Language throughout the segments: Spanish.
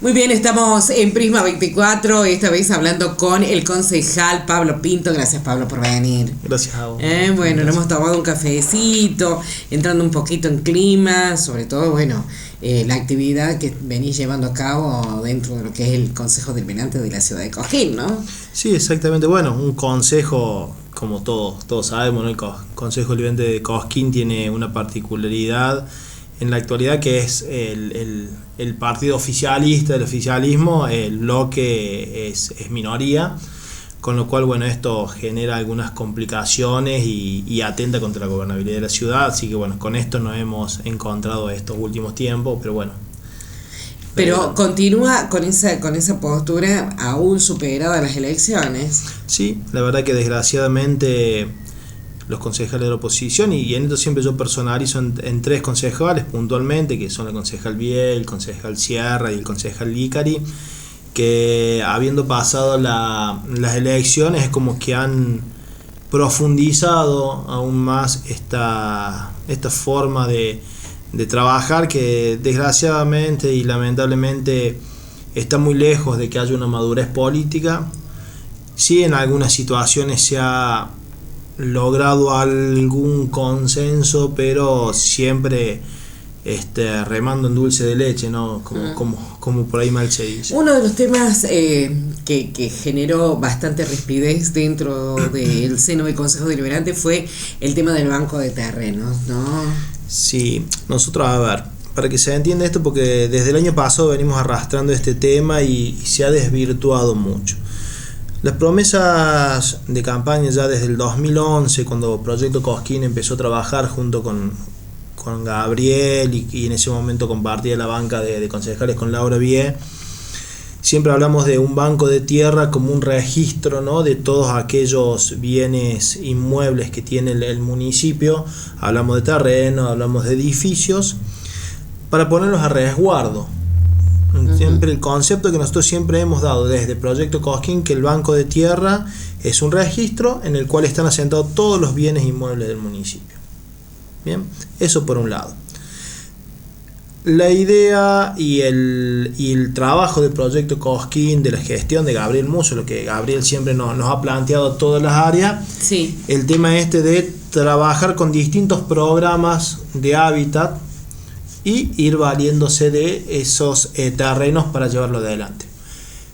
Muy bien, estamos en Prisma 24, esta vez hablando con el concejal Pablo Pinto. Gracias, Pablo, por venir. Gracias a vos. Bueno, nos hemos tomado un cafecito, entrando un poquito en clima, sobre todo, la actividad que venís llevando a cabo dentro de lo que es el Consejo Deliberante de la ciudad de Cosquín, ¿no? Sí, exactamente. Bueno, un consejo, como todos sabemos, ¿no? El Consejo Deliberante de Cosquín tiene una particularidad en la actualidad, que es el partido oficialista, el oficialismo, el bloque es minoría, con lo cual esto genera algunas complicaciones y atenta contra la gobernabilidad de la ciudad, así que con esto nos hemos encontrado estos últimos tiempos, pero continúa con esa postura aún superada a las elecciones. Sí, la verdad que desgraciadamente los concejales de la oposición, y en esto siempre yo personalizo en tres concejales puntualmente, que son el concejal Biel, el concejal Sierra y el concejal Licari, que habiendo pasado las elecciones es como que han profundizado aún más esta forma de trabajar, que desgraciadamente y lamentablemente está muy lejos de que haya una madurez política. Sí, en algunas situaciones se ha logrado algún consenso, pero siempre remando en dulce de leche, ¿no? Como por ahí mal se dice. Uno de los temas que generó bastante rispidez dentro del seno del Consejo Deliberante fue el tema del banco de terrenos, ¿no? Sí, nosotros, para que se entienda esto, porque desde el año pasado venimos arrastrando este tema y se ha desvirtuado mucho. Las promesas de campaña ya desde el 2011, cuando Proyecto Cosquín empezó a trabajar junto con Gabriel y en ese momento compartía la banca de concejales con Laura Vie, siempre hablamos de un banco de tierra como un registro, ¿no?, de todos aquellos bienes inmuebles que tiene el municipio. Hablamos de terreno, hablamos de edificios, para ponerlos a resguardo. Siempre el concepto que nosotros siempre hemos dado desde Proyecto Cosquín, que el banco de tierra es un registro en el cual están asentados todos los bienes inmuebles del municipio. Bien, eso por un lado. La idea y el trabajo del Proyecto Cosquín, de la gestión de Gabriel Musso, lo que Gabriel siempre nos ha planteado a todas las áreas, sí. El tema de trabajar con distintos programas de hábitat y ir valiéndose de esos terrenos para llevarlo adelante.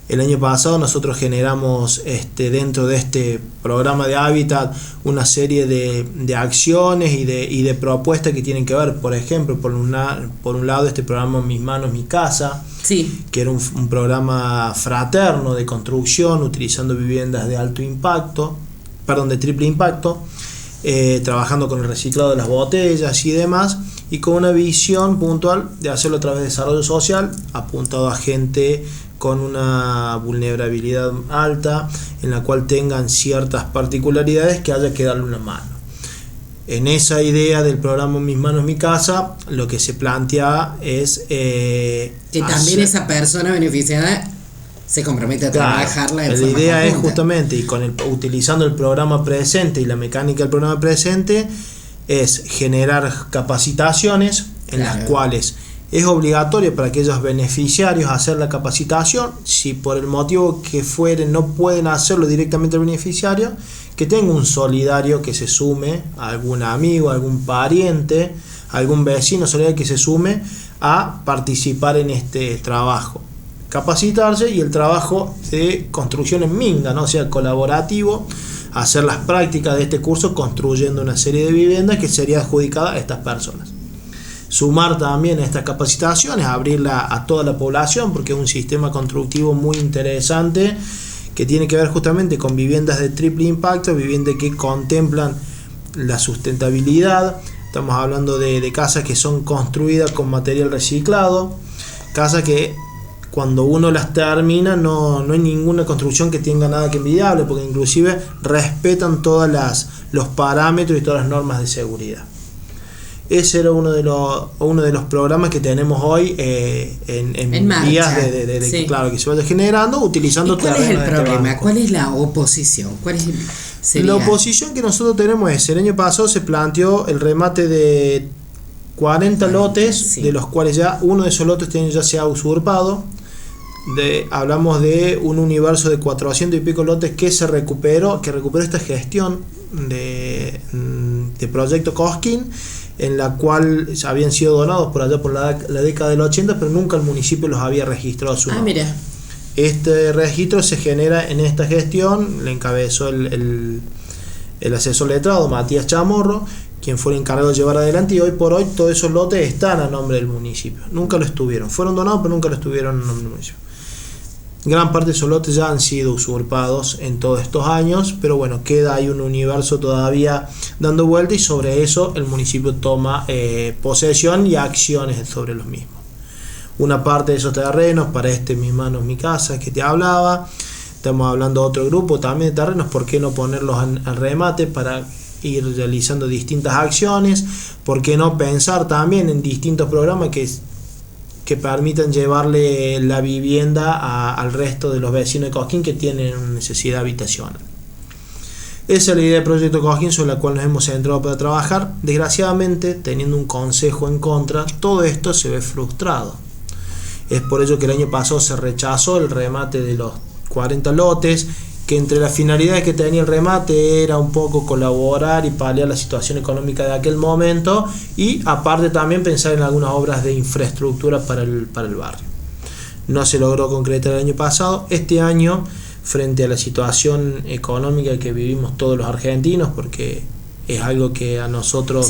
El año pasado nosotros generamos dentro de este programa de hábitat una serie de acciones y de propuestas que tienen que ver, por ejemplo, por un lado este programa Mis Manos, Mi Casa, sí, que era un programa fraterno de construcción utilizando viviendas de triple impacto, trabajando con el reciclado de las botellas y demás, y con una visión puntual de hacerlo a través de desarrollo social, apuntado a gente con una vulnerabilidad alta, en la cual tengan ciertas particularidades que haya que darle una mano. En esa idea del programa Mis Manos, Mi Casa, lo que se plantea es que también esa persona beneficiada se compromete a trabajarla en forma conjunta. La idea es justamente, y utilizando el programa presente y la mecánica del programa presente, es generar capacitaciones en las cuales es obligatorio para aquellos beneficiarios hacer la capacitación. Si por el motivo que fuere no pueden hacerlo directamente el beneficiario, que tenga un solidario que se sume, algún amigo, algún pariente, algún vecino solidario que se sume a participar en este trabajo, capacitarse, y el trabajo de construcción en minga, ¿no? O sea, colaborativo, hacer las prácticas de este curso construyendo una serie de viviendas que sería adjudicada a estas personas. Sumar también a estas capacitaciones, abrirla a toda la población, porque es un sistema constructivo muy interesante que tiene que ver justamente con viviendas de triple impacto, viviendas que contemplan la sustentabilidad. Estamos hablando de casas que son construidas con material reciclado, casas que cuando uno las termina no hay ninguna construcción que tenga nada que envidiable, porque inclusive respetan todos los parámetros y todas las normas de seguridad. Ese era uno de los programas que tenemos hoy en vías sí, claro, que se vaya generando utilizando. ¿Y cuál es el problema? ¿Cuál es la oposición? Sería? La oposición que nosotros tenemos es, el año pasado se planteó el remate de 40 lotes, sí, de los cuales ya uno de esos lotes ya se ha usurpado. hablamos de un universo de 400 y pico lotes que recuperó esta gestión de Proyecto Cosquín, en la cual habían sido donados por allá por la década del 80, pero nunca el municipio los había registrado a su nombre. Mira. Este registro se genera en esta gestión, le encabezó el asesor letrado Matías Chamorro, quien fue el encargado de llevar adelante, y hoy por hoy todos esos lotes están a nombre del municipio. Nunca lo estuvieron, fueron donados pero nunca lo estuvieron a nombre del municipio. Gran parte de esos lotes ya han sido usurpados en todos estos años, pero bueno, queda ahí un universo todavía dando vuelta, y sobre eso el municipio toma posesión y acciones sobre los mismos. Una parte de esos terrenos para Mi Mano Mi Casa que te hablaba, estamos hablando de otro grupo también de terrenos, ¿por qué no ponerlos al remate para ir realizando distintas acciones? ¿Por qué no pensar también en distintos programas que permitan llevarle la vivienda al resto de los vecinos de Cosquín que tienen una necesidad habitacional? Esa es la idea del Proyecto Cosquín, sobre la cual nos hemos centrado para trabajar. Desgraciadamente, teniendo un consejo en contra, todo esto se ve frustrado. Es por ello que el año pasado se rechazó el remate de los 40 lotes, que entre las finalidades que tenía el remate era un poco colaborar y paliar la situación económica de aquel momento, y aparte también pensar en algunas obras de infraestructura para el barrio. No se logró concretar el año pasado. Este año, frente a la situación económica que vivimos todos los argentinos, porque es algo que a nosotros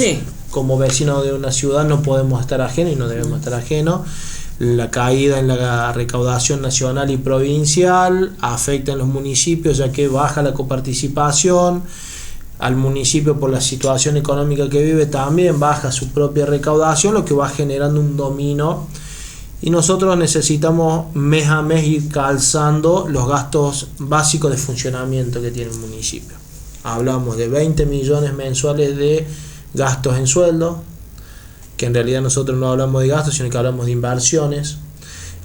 como vecinos de una ciudad no podemos estar ajenos y no debemos estar ajenos, la caída en la recaudación nacional y provincial afecta en los municipios, ya que baja la coparticipación. Al municipio, por la situación económica que vive, también baja su propia recaudación, lo que va generando un dominó, y nosotros necesitamos mes a mes ir calzando los gastos básicos de funcionamiento que tiene el municipio. Hablamos de 20 millones mensuales de gastos en sueldo, que en realidad nosotros no hablamos de gastos, sino que hablamos de inversiones.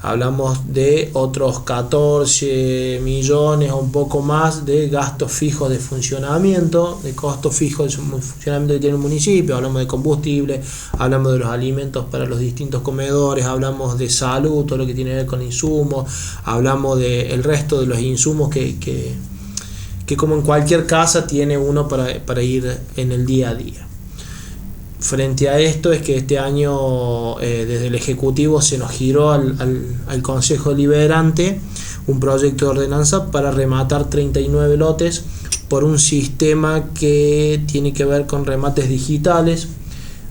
Hablamos de otros 14 millones o un poco más de gastos fijos de funcionamiento, de costos fijos de funcionamiento que tiene el municipio. Hablamos de combustible, hablamos de los alimentos para los distintos comedores, hablamos de salud, todo lo que tiene que ver con insumos, hablamos del resto de los insumos que como en cualquier casa tiene uno para ir en el día a día. Frente a esto es que este año desde el Ejecutivo se nos giró al Consejo Deliberante un proyecto de ordenanza para rematar 39 lotes por un sistema que tiene que ver con remates digitales,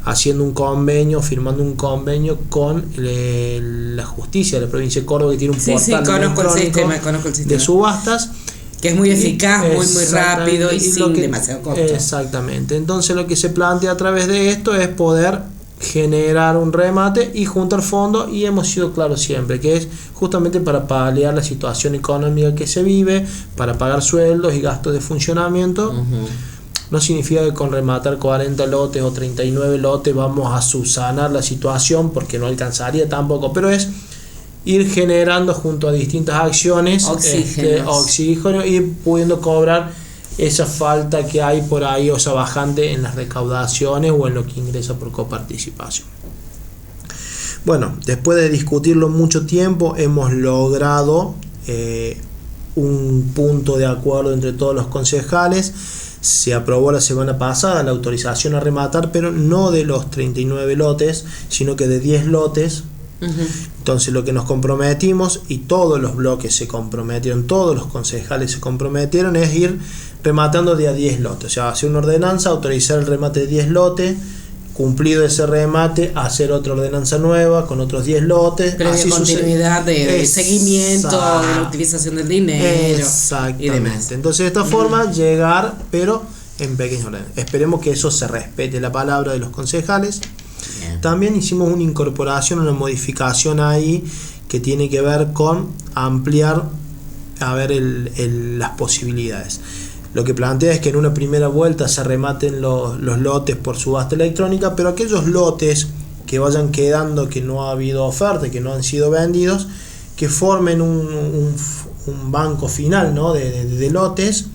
haciendo un convenio, firmando un convenio con la justicia de la provincia de Córdoba, que tiene un portal conozco el sistema de subastas, que es muy eficaz, muy rápido y sin demasiado costo. Exactamente. Entonces lo que se plantea a través de esto es poder generar un remate y juntar fondos, y hemos sido claros siempre que es justamente para paliar la situación económica que se vive, para pagar sueldos y gastos de funcionamiento. No significa que con rematar 40 lotes o 39 lotes vamos a subsanar la situación, porque no alcanzaría tampoco, pero es ir generando junto a distintas acciones oxígeno y pudiendo cobrar esa falta que hay por ahí, o esa bajante en las recaudaciones o en lo que ingresa por coparticipación. Bueno, después de discutirlo mucho tiempo, hemos logrado un punto de acuerdo entre todos los concejales. Se aprobó la semana pasada la autorización a rematar, pero no de los 39 lotes, sino que de 10 lotes. Entonces lo que nos comprometimos, y todos los bloques se comprometieron, todos los concejales se comprometieron, es ir rematando de a 10 lotes. O sea, hacer una ordenanza, autorizar el remate de 10 lotes, cumplido ese remate, hacer otra ordenanza nueva con otros 10 lotes. Pero así continuidad de seguimiento, de la utilización del dinero y demás. Entonces de esta forma llegar, pero en pequeños orden. Esperemos que eso se respete la palabra de los concejales. También hicimos una incorporación, una modificación ahí que tiene que ver con ampliar las posibilidades. Lo que plantea es que en una primera vuelta se rematen los lotes por subasta electrónica, pero aquellos lotes que vayan quedando, que no ha habido oferta, que no han sido vendidos, que formen un banco final, ¿no? de lotes,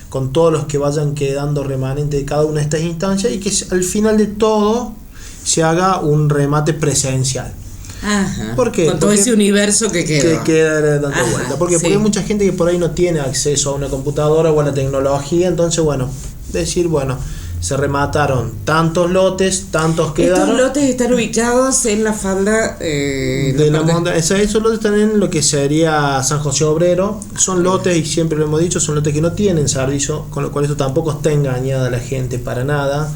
con todos los que vayan quedando remanentes de cada una de estas instancias, y que al final de todo se haga un remate presencial. Ajá. ¿Por qué? Con todo ese universo que queda. Que queda dando Ajá, vuelta. Porque sí. hay mucha gente que por ahí no tiene acceso a una computadora o a la tecnología, entonces decir, se remataron tantos lotes, tantos quedaron. Estos lotes están ubicados en la falda de la montaña. Esos lotes están en lo que sería San José Obrero. Son lotes, y siempre lo hemos dicho, son lotes que no tienen servicio, con lo cual eso tampoco está engañada a la gente para nada.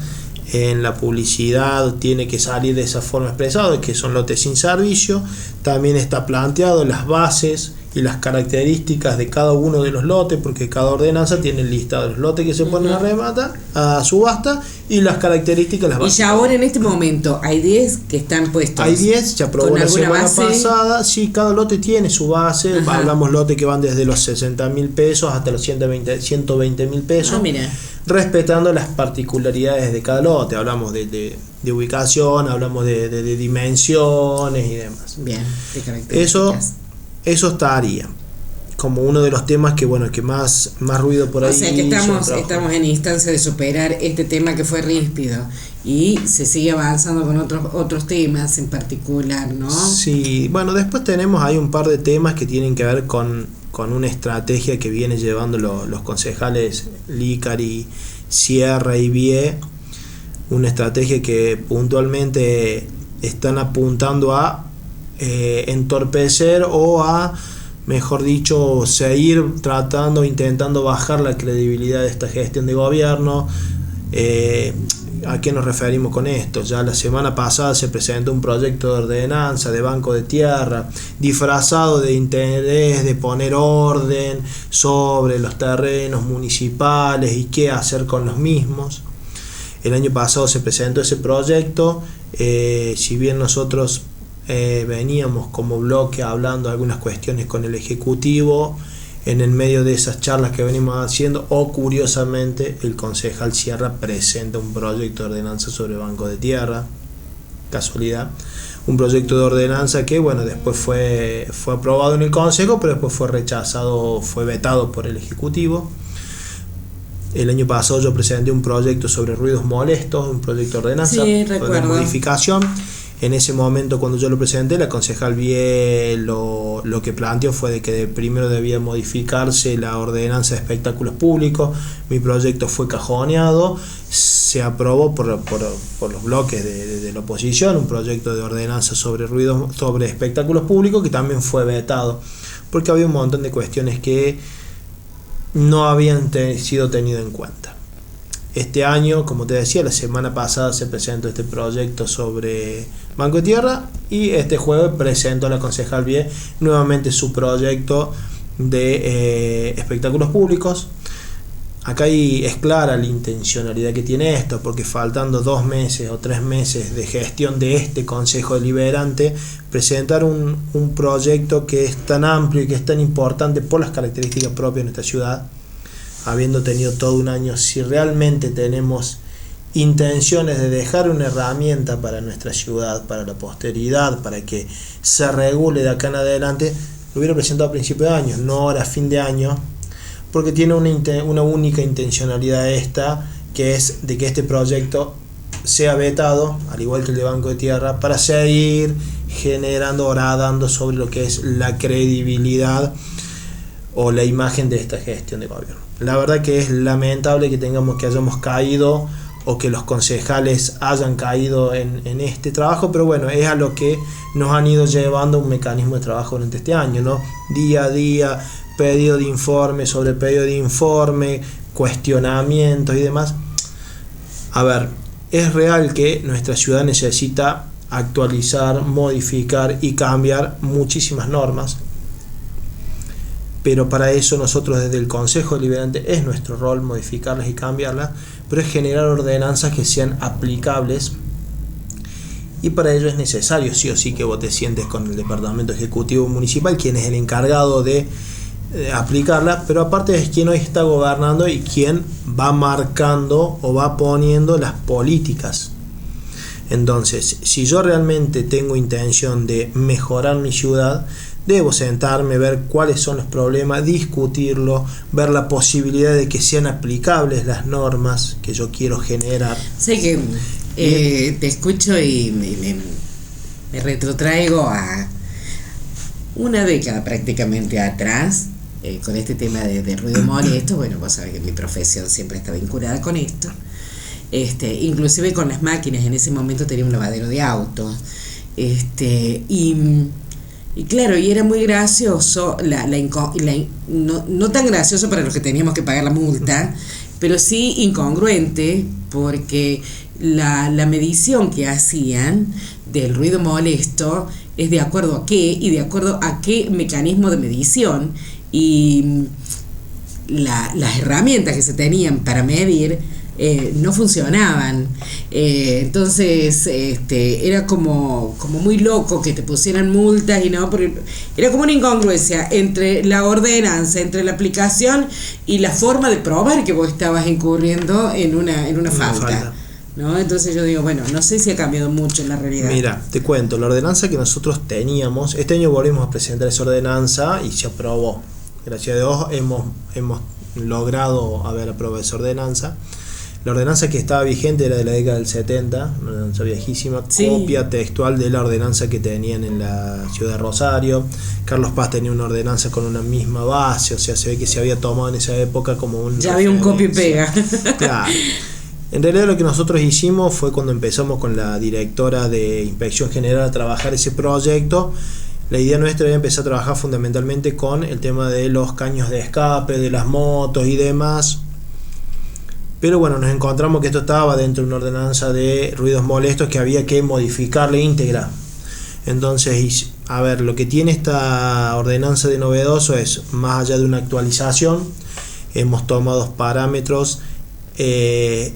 En la publicidad tiene que salir de esa forma expresado, de que son lotes sin servicio. También está planteado las bases y las características de cada uno de los lotes, porque cada ordenanza tiene el listado de los lotes que se ponen a remata, a subasta, y las características, las bases. Y ya ahora en este momento hay 10 que están puestos. Hay 10, se aprobó la semana base? pasada. Sí, cada lote tiene su base. Ajá. Hablamos lotes que van desde los 60.000 pesos hasta los 120.000 pesos. Mira. Respetando las particularidades de cada lote. Hablamos de ubicación, hablamos de dimensiones y demás. Bien, de características. Eso estaría como uno de los temas que más ruido por ahí. O sea que estamos en instancia de superar este tema que fue ríspido y se sigue avanzando con otros temas en particular, ¿no? Sí, después tenemos ahí un par de temas que tienen que ver con una estrategia que viene llevando los concejales Licari, Sierra y Vie, una estrategia que puntualmente están apuntando a entorpecer o a, mejor dicho, seguir intentando bajar la credibilidad de esta gestión de gobierno. ¿A qué nos referimos con esto? Ya la semana pasada se presentó un proyecto de ordenanza de Banco de Tierra disfrazado de interés de poner orden sobre los terrenos municipales y qué hacer con los mismos. El año pasado se presentó ese proyecto, si bien nosotros veníamos como bloque hablando algunas cuestiones con el Ejecutivo, en el medio de esas charlas que venimos haciendo, curiosamente el concejal Sierra presenta un proyecto de ordenanza sobre Banco de Tierra, casualidad, un proyecto de ordenanza que después fue aprobado en el Consejo, pero después fue rechazado, fue vetado por el Ejecutivo. El año pasado yo presenté un proyecto sobre ruidos molestos, un proyecto de ordenanza, de modificación. En ese momento, cuando yo lo presenté, la concejal Vie lo que planteó fue de que primero debía modificarse la ordenanza de espectáculos públicos. Mi proyecto fue cajoneado, se aprobó por los bloques de la oposición un proyecto de ordenanza sobre espectáculos públicos, que también fue vetado, porque había un montón de cuestiones que no habían sido tenidas en cuenta. Este año, como te decía, la semana pasada se presentó este proyecto sobre Banco de Tierra, y este jueves presentó la concejal Vie nuevamente su proyecto de espectáculos públicos. Acá es clara la intencionalidad que tiene esto, porque faltando 2 meses o 3 meses de gestión de este Consejo Deliberante, presentar un proyecto que es tan amplio y que es tan importante por las características propias de nuestra ciudad, habiendo tenido todo un año, si realmente tenemos intenciones de dejar una herramienta para nuestra ciudad, para la posteridad, para que se regule de acá en adelante, lo hubiera presentado a principio de año, no ahora a fin de año, porque tiene una única intencionalidad que es de que este proyecto sea vetado, al igual que el de Banco de Tierra, para seguir generando, horadando sobre lo que es la credibilidad o la imagen de esta gestión de gobierno. La verdad que es lamentable que hayamos caído, o que los concejales hayan caído en este trabajo, pero es a lo que nos han ido llevando un mecanismo de trabajo durante este año, ¿no? Día a día, pedido de informe sobre pedido de informe, cuestionamientos y demás. A ver, es real que nuestra ciudad necesita actualizar, modificar y cambiar muchísimas normas, pero para eso nosotros desde el Consejo Deliberante es nuestro rol modificarlas y cambiarlas, pero es generar ordenanzas que sean aplicables, y para ello es necesario sí o sí que vos te sientes con el Departamento Ejecutivo Municipal, quien es el encargado de aplicarla, pero aparte es quien hoy está gobernando y quien va marcando o va poniendo las políticas. Entonces, si yo realmente tengo intención de mejorar mi ciudad, debo sentarme, ver cuáles son los problemas, discutirlo, ver la posibilidad de que sean aplicables las normas que yo quiero generar. Sé que te escucho y me me retrotraigo a una década prácticamente atrás, con este tema de ruido molesto. Bueno, vos sabés que mi profesión siempre está vinculada con esto. Inclusive con las máquinas, en ese momento tenía un lavadero de autos. Y claro, y era muy gracioso, no tan gracioso para los que teníamos que pagar la multa, pero sí incongruente, porque la medición que hacían del ruido molesto es de acuerdo a qué, y de acuerdo a qué mecanismo de medición, y las herramientas que se tenían para medir no funcionaban. Entonces era como muy loco que te pusieran multas, y no, porque era como una incongruencia entre la ordenanza, entre la aplicación y la forma de probar que vos estabas incurriendo en una falta, ¿no? Entonces yo digo, bueno, no sé si ha cambiado mucho en la realidad. Mira, te cuento, la ordenanza que nosotros teníamos, este año volvimos a presentar esa ordenanza y se aprobó. Gracias a Dios hemos logrado haber aprobado esa ordenanza. La ordenanza que estaba vigente era de la década del 70, una ordenanza viejísima, sí. Copia textual de la ordenanza que tenían en la ciudad de Rosario. Carlos Paz tenía una ordenanza con una misma base, o sea, se ve que se había tomado en esa época como un... Ya había un copia y pega. Claro. En realidad lo que nosotros hicimos fue cuando empezamos con la directora de Inspección General a trabajar ese proyecto. La idea nuestra era empezar a trabajar fundamentalmente con el tema de los caños de escape, de las motos y demás. Pero bueno, nos encontramos que esto estaba dentro de una ordenanza de ruidos molestos que había que modificarla íntegra. Entonces, a ver, lo que tiene esta ordenanza de novedoso es, más allá de una actualización, hemos tomado parámetros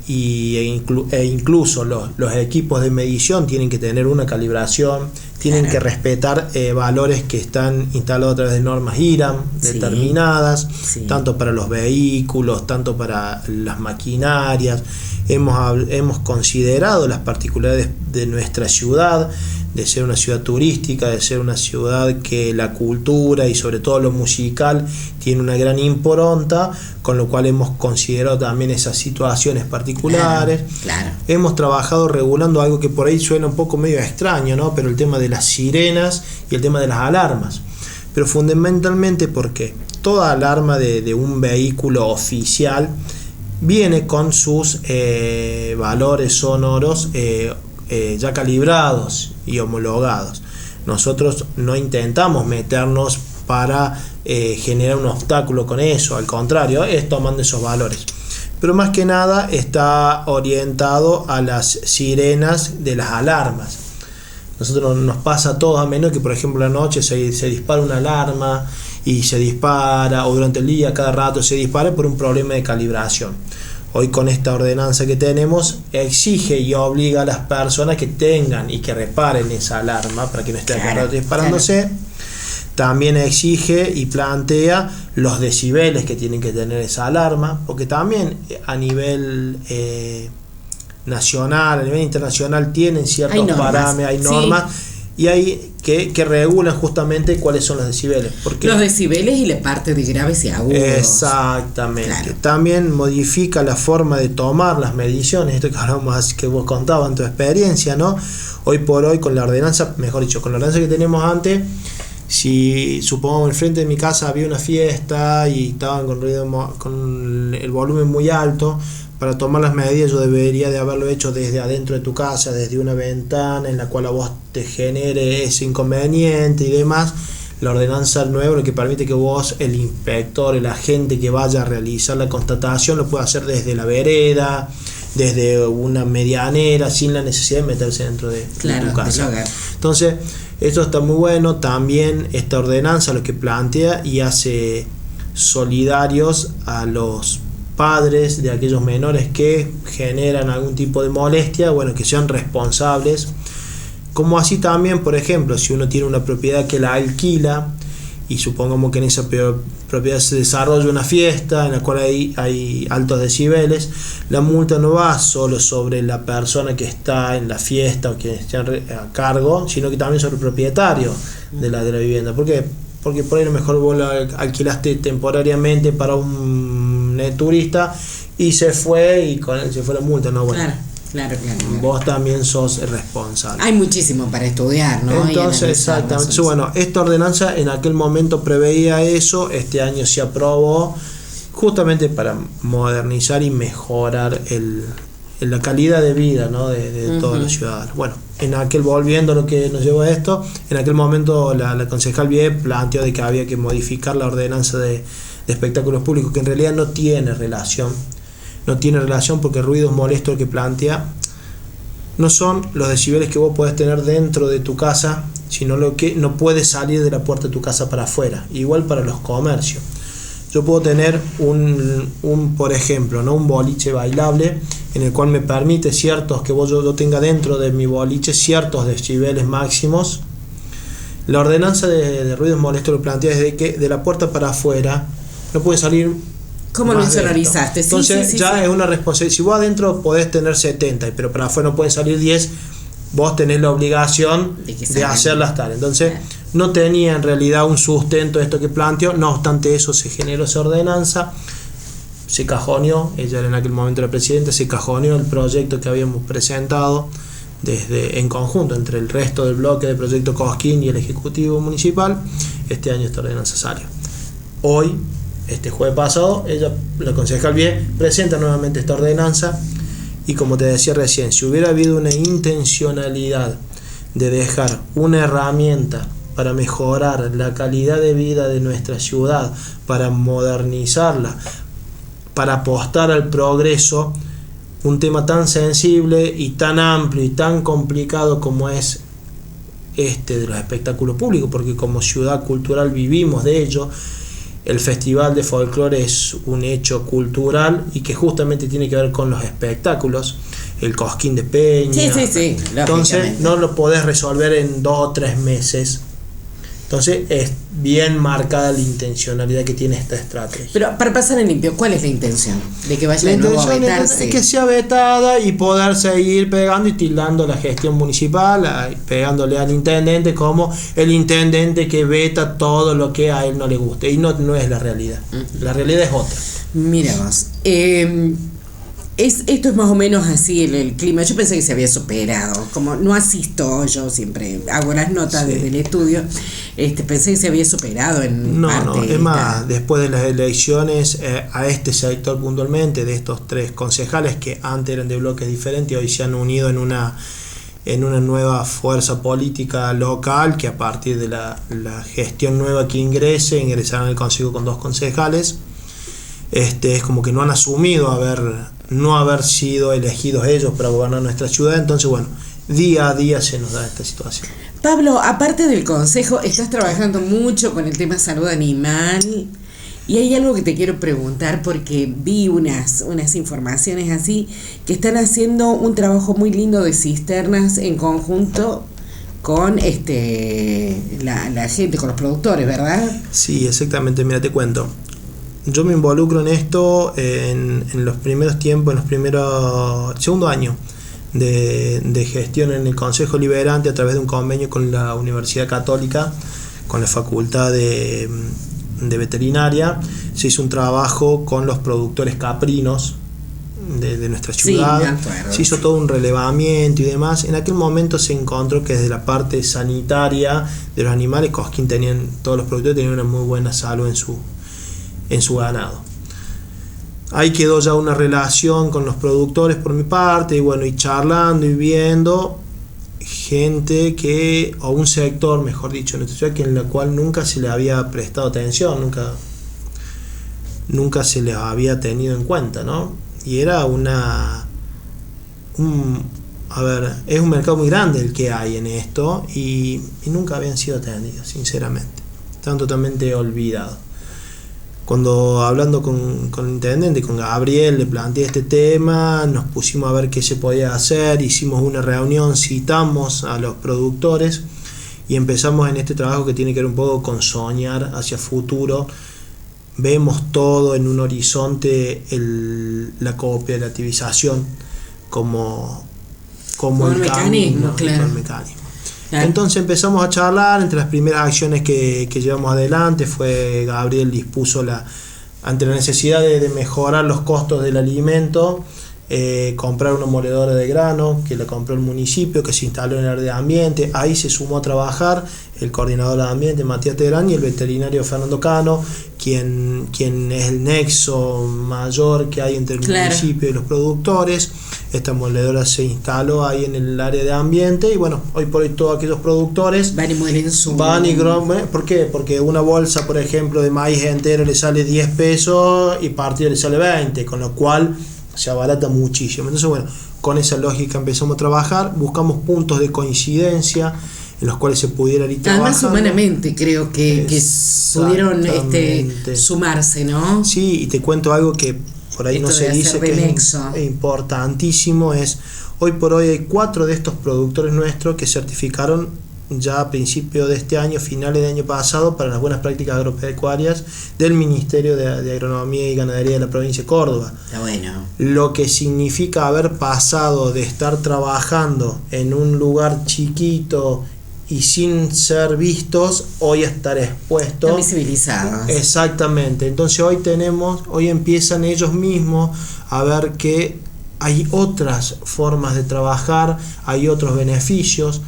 incluso los equipos de medición tienen que tener una calibración, tienen que respetar valores que están instalados a través de normas IRAM determinadas, tanto para los vehículos, tanto para las maquinarias. Hemos considerado las particularidades de nuestra ciudad, de ser una ciudad turística, de ser una ciudad que la cultura y sobre todo lo musical tiene una gran impronta, con lo cual hemos considerado también esas situaciones particulares. Claro. Hemos trabajado regulando algo que por ahí suena un poco medio extraño, ¿no? Pero el tema de las sirenas y el tema de las alarmas. Pero fundamentalmente porque toda alarma de un vehículo oficial viene con sus valores sonoros ya calibrados y homologados. Nosotros no intentamos meternos para generar un obstáculo con eso, al contrario, es tomando esos valores. Pero más que nada está orientado a las sirenas de las alarmas. Nosotros nos pasa a todos, a menos que por ejemplo la noche se dispara una alarma y se dispara, o durante el día cada rato se dispara por un problema de calibración. Hoy con esta ordenanza que tenemos exige y obliga a las personas que tengan y que reparen esa alarma para que no esté disparándose. Claro. También exige y plantea los decibeles que tienen que tener esa alarma, porque también a nivel nacional, a nivel internacional tienen ciertos parámetros, hay normas y hay que regulan justamente cuáles son los decibeles. Porque los decibeles y la parte de graves y agudos. Exactamente. Claro. También modifica la forma de tomar las mediciones, esto que hablamos, que vos contabas en tu experiencia, ¿no? Hoy por hoy con la ordenanza, mejor dicho, con la ordenanza que teníamos antes, si supongamos enfrente de mi casa había una fiesta y estaban con el volumen muy alto, para tomar las medidas yo debería de haberlo hecho desde adentro de tu casa, desde una ventana en la cual a vos te genere ese inconveniente y demás. La ordenanza nueva lo que permite que vos, el inspector, el agente que vaya a realizar la constatación, lo pueda hacer desde la vereda, desde una medianera, sin la necesidad de meterse dentro de tu casa. Entonces, esto está muy bueno. También esta ordenanza lo que plantea y hace solidarios a los padres de aquellos menores que generan algún tipo de molestia, bueno, que sean responsables. Como así también, por ejemplo, si uno tiene una propiedad que la alquila y supongamos que en esa propiedad se desarrolla una fiesta en la cual hay altos decibeles, la multa no va solo sobre la persona que está en la fiesta o que está a cargo, sino que también sobre el propietario de la vivienda. ¿Por qué? Porque por ahí a lo mejor vos la alquilaste temporariamente para un turista y se fue y con él se fue la multa, ¿no? Bueno, Claro. Vos también sos el responsable. Hay muchísimo para estudiar, ¿no? Entonces, exactamente. Bueno, esta ordenanza en aquel momento preveía eso, este año se aprobó justamente para modernizar y mejorar la calidad de vida, ¿no? de todos los ciudadanos. Bueno, volviendo a lo que nos llevó a esto, en aquel momento la concejal Vie planteó de que había que modificar la ordenanza de espectáculos públicos, que en realidad no tiene relación porque ruidos molestos que plantea no son los decibeles que vos podés tener dentro de tu casa, sino lo que no puedes salir de la puerta de tu casa para afuera. Igual para los comercios. Yo puedo tener por ejemplo, ¿no? Un boliche bailable en el cual me permite ciertos que yo tenga dentro de mi boliche ciertos decibeles máximos. La ordenanza de ruidos molestos lo plantea desde que de la puerta para afuera no puede salir. ¿Cómo lo insonorizaste? Entonces es una responsabilidad. Si vos adentro podés tener 70, pero para afuera no pueden salir 10, vos tenés la obligación de hacerlas tal. Entonces no tenía en realidad un sustento esto que planteó, no obstante eso se generó esa ordenanza, se cajoneó, ella era en aquel momento la presidenta, se cajoneó el proyecto que habíamos presentado en conjunto entre el resto del bloque de Proyecto Cosquín y el Ejecutivo Municipal. Este año esta ordenanza salió. Hoy, este jueves pasado, la concejal Vie presenta nuevamente esta ordenanza y como te decía recién, si hubiera habido una intencionalidad de dejar una herramienta para mejorar la calidad de vida de nuestra ciudad, para modernizarla, para apostar al progreso, un tema tan sensible y tan amplio y tan complicado como es de los espectáculos públicos, porque como ciudad cultural vivimos de ello. El Festival de Folclore es un hecho cultural y que justamente tiene que ver con los espectáculos, el Cosquín de Peña. Sí, entonces no lo podés resolver en 2 o 3 meses. Entonces es bien marcada la intencionalidad que tiene esta estrategia. Pero para pasar en limpio, ¿cuál es la intención? De que vaya de nuevo a vetarse. Es que sea vetada y poder seguir pegando y tildando la gestión municipal, pegándole al intendente como el intendente que veta todo lo que a él no le guste. Y no es la realidad. La realidad es otra. Mira vos. Esto es más o menos así el clima. Yo pensé que se había superado. Como no asisto, yo siempre hago las notas desde el estudio. Pensé que se había superado en parte. No, es más, después de las elecciones, a este sector puntualmente, de estos 3 concejales que antes eran de bloques diferentes, hoy se han unido en una nueva fuerza política local, que a partir de la gestión nueva que ingresaron al consejo con 2 concejales. Es como que no han asumido no haber sido elegidos ellos para gobernar nuestra ciudad. Entonces, bueno, día a día se nos da esta situación. Pablo, aparte del consejo, estás trabajando mucho con el tema salud animal y hay algo que te quiero preguntar porque vi unas informaciones así que están haciendo un trabajo muy lindo de cisternas en conjunto con la gente, con los productores, ¿verdad? Sí, exactamente. Mira, te cuento. Yo me involucro en esto en los primeros tiempos, segundo año de gestión en el Consejo Liberante a través de un convenio con la Universidad Católica, con la Facultad de Veterinaria. Se hizo un trabajo con los productores caprinos de nuestra ciudad. Se hizo todo un relevamiento y demás. En aquel momento se encontró que desde la parte sanitaria de los animales, Cosquín todos los productores tenían una muy buena salud en su ganado. Ahí quedó ya una relación con los productores por mi parte, y charlando y viendo gente o un sector, mejor dicho, en nuestra ciudad, en la cual nunca se le había prestado atención, nunca se les había tenido en cuenta, ¿no? Y era es un mercado muy grande el que hay en esto y nunca habían sido atendidos, sinceramente. Están totalmente olvidados. Cuando hablando con el intendente, con Gabriel, le planteé este tema, nos pusimos a ver qué se podía hacer, hicimos una reunión, citamos a los productores y empezamos en este trabajo que tiene que ver un poco con soñar hacia futuro. Vemos todo en un horizonte, la cooperativización como el mecanismo, claro. El mecanismo. Claro. Entonces empezamos a charlar. Entre las primeras acciones que llevamos adelante fue Gabriel dispuso ante la necesidad de mejorar los costos del alimento, comprar una moledora de grano que la compró el municipio, que se instaló en el área de ambiente. Ahí se sumó a trabajar el coordinador de ambiente Matías Terán y el veterinario Fernando Cano, quien es el nexo mayor que hay entre el municipio y los productores. Esta moledora se instaló ahí en el área de ambiente y bueno, hoy por hoy todos aquellos productores van y muelen su... ¿Por qué? Porque una bolsa, por ejemplo, de maíz entero le sale 10 pesos y partido le sale 20, con lo cual se abarata muchísimo. Entonces, bueno, con esa lógica empezamos a trabajar, buscamos puntos de coincidencia en los cuales se pudiera ir trabajando. Además, humanamente creo que pudieron sumarse, ¿no? Sí, y te cuento algo que por ahí no se dice, que es importantísimo, es hoy por hoy hay 4 de estos productores nuestros que certificaron ya a principios de este año, finales de año pasado, para las buenas prácticas agropecuarias del Ministerio de Agronomía y Ganadería de la provincia de Córdoba. Está bueno. Lo que significa haber pasado de estar trabajando en un lugar chiquito y sin ser vistos, hoy a estar expuestos. Visibilizados. Exactamente. Entonces hoy empiezan ellos mismos a ver que hay otras formas de trabajar, hay otros beneficios.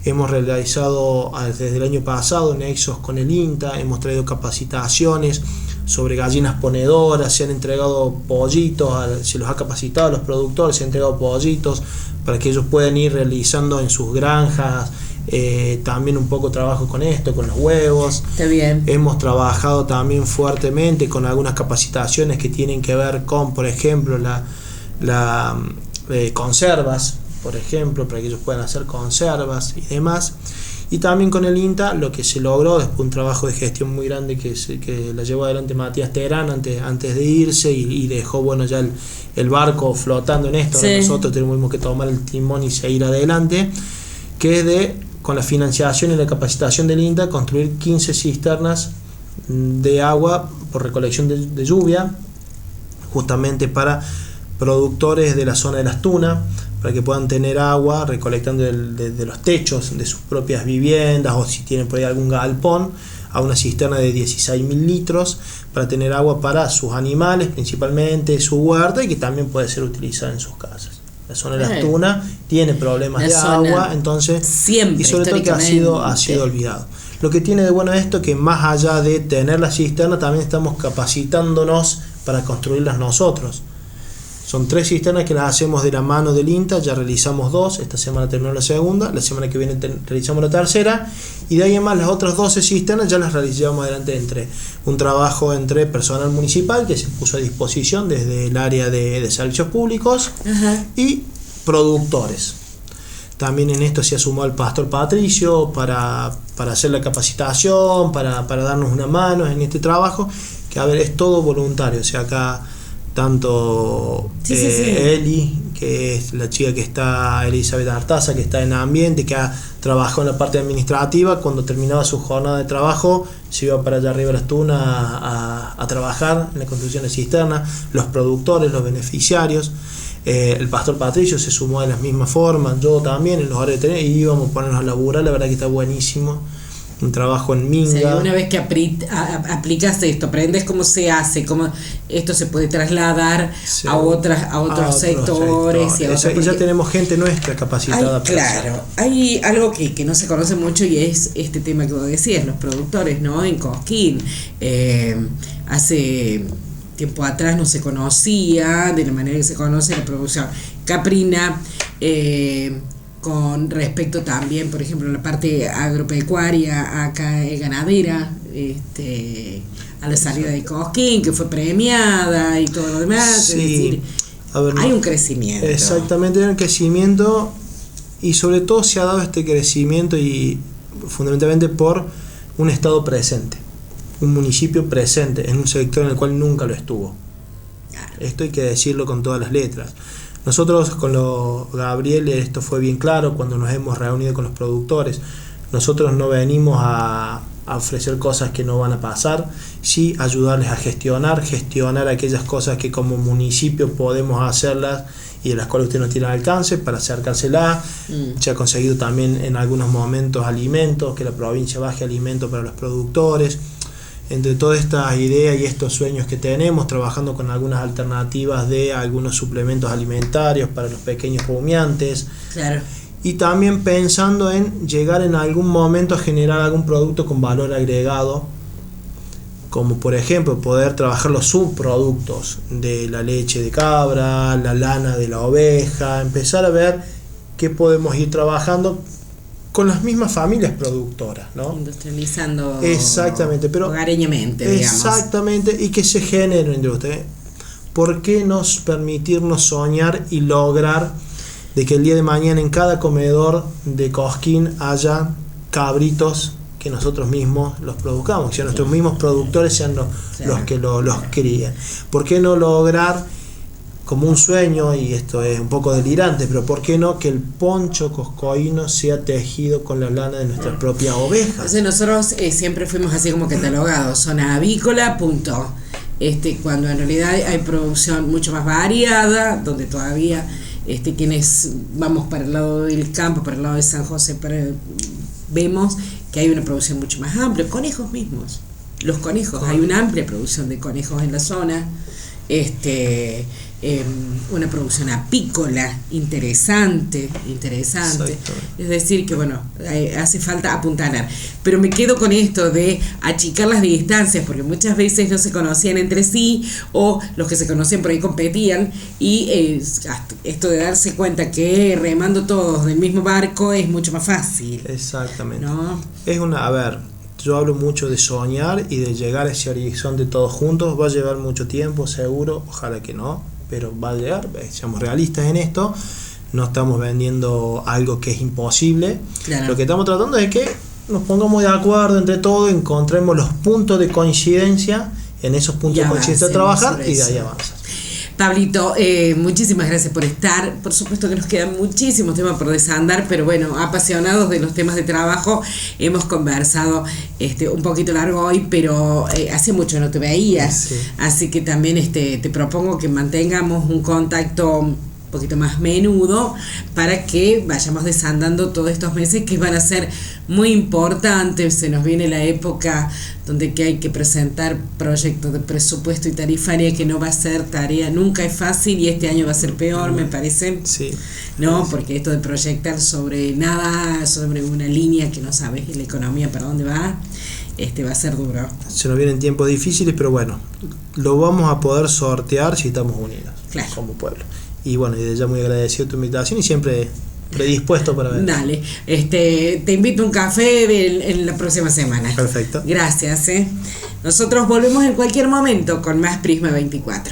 Hemos realizado desde el año pasado nexos con el INTA, hemos traído capacitaciones sobre gallinas ponedoras, se han entregado pollitos, se los ha capacitado a los productores, se han entregado pollitos para que ellos puedan ir realizando en sus granjas. También un poco trabajo con esto, con los huevos. Está bien. Hemos trabajado también fuertemente con algunas capacitaciones que tienen que ver con, por ejemplo, la conservas, por ejemplo, para que ellos puedan hacer conservas y demás. Y también con el INTA lo que se logró, después un trabajo de gestión muy grande que la llevó adelante Matías Terán antes de irse y dejó ya el barco flotando en esto. Sí. Ahora nosotros tenemos que tomar el timón y seguir adelante, que es con la financiación y la capacitación del INTA, construir 15 cisternas de agua por recolección de lluvia, justamente para productores de la zona de Las Tunas, para que puedan tener agua recolectando de los techos de sus propias viviendas, o si tienen por ahí algún galpón, a una cisterna de 16.000 litros para tener agua para sus animales, principalmente su huerta, y que también puede ser utilizada en sus casas. La zona de Las Tunas tiene problemas de agua, entonces siempre, y sobre todo que ha sido olvidado. Lo que tiene de bueno esto, que más allá de tener la cisterna, también estamos capacitándonos para construirlas nosotros. Son 3 cisternas que las hacemos de la mano del INTA, ya realizamos 2, esta semana terminó la segunda, la semana que viene realizamos la tercera, y de ahí en más las otras 12 cisternas ya las realizamos adelante entre un trabajo entre personal municipal que se puso a disposición desde el área de servicios públicos. Ajá. Y productores. También en esto se ha sumado el pastor Patricio para hacer la capacitación, para darnos una mano en este trabajo, que es todo voluntario, o sea, acá tanto Eli, que es la chica que está, Elizabeth Artaza, que está en ambiente, que ha trabajado en la parte administrativa, cuando terminaba su jornada de trabajo se iba para allá arriba a Las Tunas a trabajar en la construcción de cisternas, los productores, los beneficiarios. El pastor Patricio se sumó de la misma forma, yo también en los horarios de tener, y íbamos a ponernos a laburar, la verdad que está buenísimo. Un trabajo en minga. O sea, una vez que aplicas esto, aprendes cómo se hace, cómo esto se puede trasladar a otros sectores. Y ya tenemos gente nuestra capacitada. Claro, hay algo que no se conoce mucho, y es este tema que vos decías, los productores, ¿no? En Cosquín, hace tiempo atrás no se conocía de la manera que se conoce la producción caprina, con respecto también, por ejemplo, a la parte agropecuaria, acá ganadera, a la salida de Cosquín, que fue premiada y todo lo demás. Sí. Es decir, hay un crecimiento. Exactamente, hay un crecimiento, y sobre todo se ha dado este crecimiento y fundamentalmente por un estado presente, un municipio presente en un sector en el cual nunca lo estuvo. Claro. Esto hay que decirlo con todas las letras. Nosotros con Gabriel, esto fue bien claro cuando nos hemos reunido con los productores. Nosotros no venimos a ofrecer cosas que no van a pasar, sí ayudarles a gestionar aquellas cosas que como municipio podemos hacerlas y de las cuales usted no tiene alcance para acercárselas. Se ha conseguido también en algunos momentos alimentos, que la provincia baje alimentos para los productores. entre todas estas ideas y estos sueños que tenemos, trabajando con algunas alternativas de algunos suplementos alimentarios para los pequeños rumiantes. Claro. Y también pensando en llegar en algún momento a generar algún producto con valor agregado, como por ejemplo poder trabajar los subproductos de la leche de cabra, la lana de la oveja, empezar a ver qué podemos ir trabajando con las mismas familias productoras, ¿no? Industrializando. Exactamente, pero hogareñamente, digamos. Exactamente, y que se genere una industria. ¿Por qué no permitirnos soñar y lograr de que el día de mañana en cada comedor de Cosquín haya cabritos que nosotros mismos los produzcamos, que nuestros mismos productores sean los que los críen? ¿Por qué no lograr como un sueño, y esto es un poco delirante, pero por qué no que el poncho coscoíno sea tejido con la lana de nuestras propias ovejas? Entonces nosotros siempre fuimos así como catalogados, zona avícola, punto. Cuando en realidad hay producción mucho más variada, donde todavía quienes vamos para el lado del campo, para el lado de San José, vemos que hay una producción mucho más amplia, conejos mismos, los conejos, hay una amplia producción de conejos en la zona, una producción apícola interesante, es decir que bueno, hace falta apuntalar, pero me quedo con esto de achicar las distancias, porque muchas veces no se conocían entre sí, o los que se conocían por ahí competían, y esto de darse cuenta que remando todos del mismo barco es mucho más fácil. Exactamente, ¿no? Yo hablo mucho de soñar y de llegar a ese horizonte todos juntos. Va a llevar mucho tiempo, seguro, ojalá que no, pero va a llegar. Seamos realistas en esto, no estamos vendiendo algo que es imposible. Claro. Lo que estamos tratando es que nos pongamos de acuerdo entre todos, encontremos los puntos de coincidencia, en esos puntos de coincidencia trabajar y de ahí avanzar. Pablito, muchísimas gracias por estar. Por supuesto que nos quedan muchísimos temas por desandar, pero bueno, apasionados de los temas de trabajo, hemos conversado un poquito largo hoy, pero hace mucho no te veía, sí. Así que también te propongo que mantengamos un contacto un poquito más menudo para que vayamos desandando todos estos meses que van a ser muy importantes. Se nos viene la época donde que hay que presentar proyectos de presupuesto y tarifaria, que no va a ser tarea, nunca es fácil, y este año va a ser peor, me parece. Sí. No, porque esto de proyectar sobre nada, sobre una línea que no sabes la economía para dónde va, va a ser duro. Se nos vienen tiempos difíciles, pero bueno, lo vamos a poder sortear si estamos unidos, claro, como pueblo. Y bueno, y de ya muy agradecido tu invitación y siempre predispuesto para ver. Dale, te invito a un café en la próxima semana. Perfecto. Gracias. Nosotros volvemos en cualquier momento con más Prisma 24.